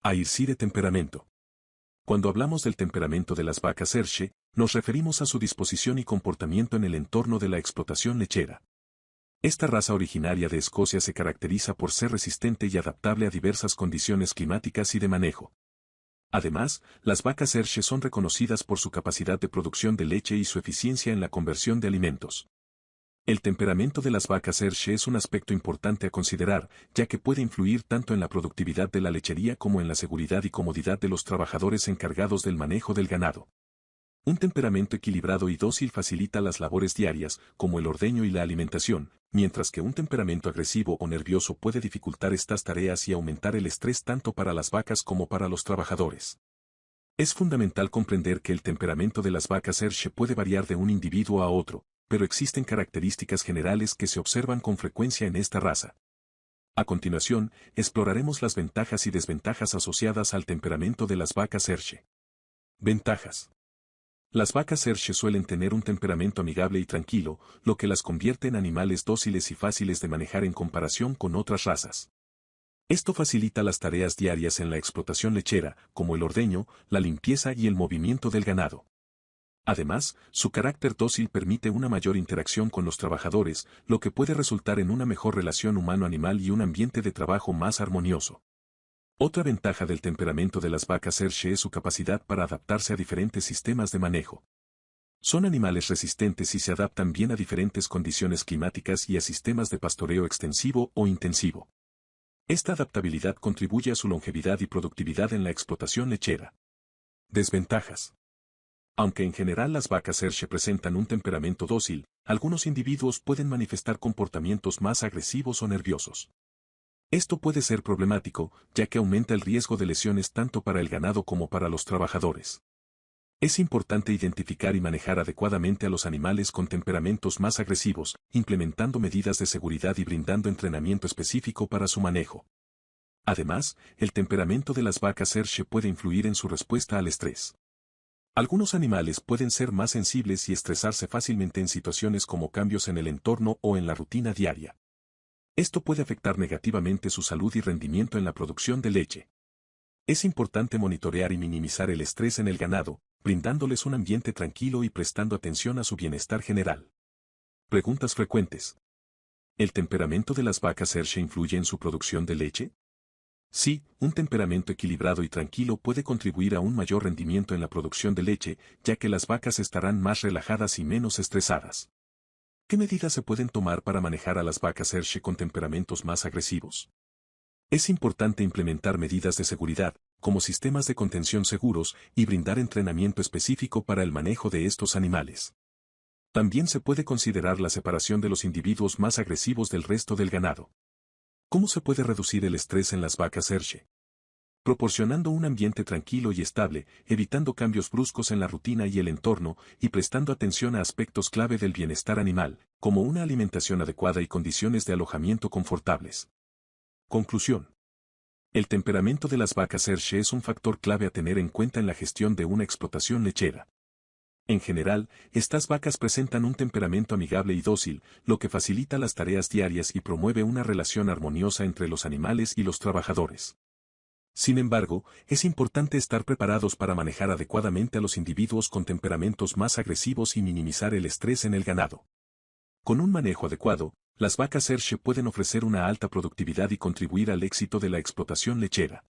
AIRC de temperamento. Cuando hablamos del temperamento de las vacas Hershey, nos referimos a su disposición y comportamiento en el entorno de la explotación lechera. Esta raza originaria de Escocia se caracteriza por ser resistente y adaptable a diversas condiciones climáticas y de manejo. Además, las vacas Hershey son reconocidas por su capacidad de producción de leche y su eficiencia en la conversión de alimentos. El temperamento de las vacas Hershey es un aspecto importante a considerar, ya que puede influir tanto en la productividad de la lechería como en la seguridad y comodidad de los trabajadores encargados del manejo del ganado. Un temperamento equilibrado y dócil facilita las labores diarias, como el ordeño y la alimentación, mientras que un temperamento agresivo o nervioso puede dificultar estas tareas y aumentar el estrés tanto para las vacas como para los trabajadores. Es fundamental comprender que el temperamento de las vacas Hershey puede variar de un individuo a otro, pero existen características generales que se observan con frecuencia en esta raza. A continuación, exploraremos las ventajas y desventajas asociadas al temperamento de las vacas Hershey. Ventajas. Las vacas Hershey suelen tener un temperamento amigable y tranquilo, lo que las convierte en animales dóciles y fáciles de manejar en comparación con otras razas. Esto facilita las tareas diarias en la explotación lechera, como el ordeño, la limpieza y el movimiento del ganado. Además, su carácter dócil permite una mayor interacción con los trabajadores, lo que puede resultar en una mejor relación humano-animal y un ambiente de trabajo más armonioso. Otra ventaja del temperamento de las vacas Hershey es su capacidad para adaptarse a diferentes sistemas de manejo. Son animales resistentes y se adaptan bien a diferentes condiciones climáticas y a sistemas de pastoreo extensivo o intensivo. Esta adaptabilidad contribuye a su longevidad y productividad en la explotación lechera. Desventajas. Aunque en general las vacas Hershey presentan un temperamento dócil, algunos individuos pueden manifestar comportamientos más agresivos o nerviosos. Esto puede ser problemático, ya que aumenta el riesgo de lesiones tanto para el ganado como para los trabajadores. Es importante identificar y manejar adecuadamente a los animales con temperamentos más agresivos, implementando medidas de seguridad y brindando entrenamiento específico para su manejo. Además, el temperamento de las vacas Hershey puede influir en su respuesta al estrés. Algunos animales pueden ser más sensibles y estresarse fácilmente en situaciones como cambios en el entorno o en la rutina diaria. Esto puede afectar negativamente su salud y rendimiento en la producción de leche. Es importante monitorear y minimizar el estrés en el ganado, brindándoles un ambiente tranquilo y prestando atención a su bienestar general. Preguntas frecuentes. ¿El temperamento de las vacas Hershey influye en su producción de leche? Sí, un temperamento equilibrado y tranquilo puede contribuir a un mayor rendimiento en la producción de leche, ya que las vacas estarán más relajadas y menos estresadas. ¿Qué medidas se pueden tomar para manejar a las vacas Hershey con temperamentos más agresivos? Es importante implementar medidas de seguridad, como sistemas de contención seguros, y brindar entrenamiento específico para el manejo de estos animales. También se puede considerar la separación de los individuos más agresivos del resto del ganado. ¿Cómo se puede reducir el estrés en las vacas Hershey? Proporcionando un ambiente tranquilo y estable, evitando cambios bruscos en la rutina y el entorno, y prestando atención a aspectos clave del bienestar animal, como una alimentación adecuada y condiciones de alojamiento confortables. Conclusión. El temperamento de las vacas Hershey es un factor clave a tener en cuenta en la gestión de una explotación lechera. En general, estas vacas presentan un temperamento amigable y dócil, lo que facilita las tareas diarias y promueve una relación armoniosa entre los animales y los trabajadores. Sin embargo, es importante estar preparados para manejar adecuadamente a los individuos con temperamentos más agresivos y minimizar el estrés en el ganado. Con un manejo adecuado, las vacas Hershey pueden ofrecer una alta productividad y contribuir al éxito de la explotación lechera.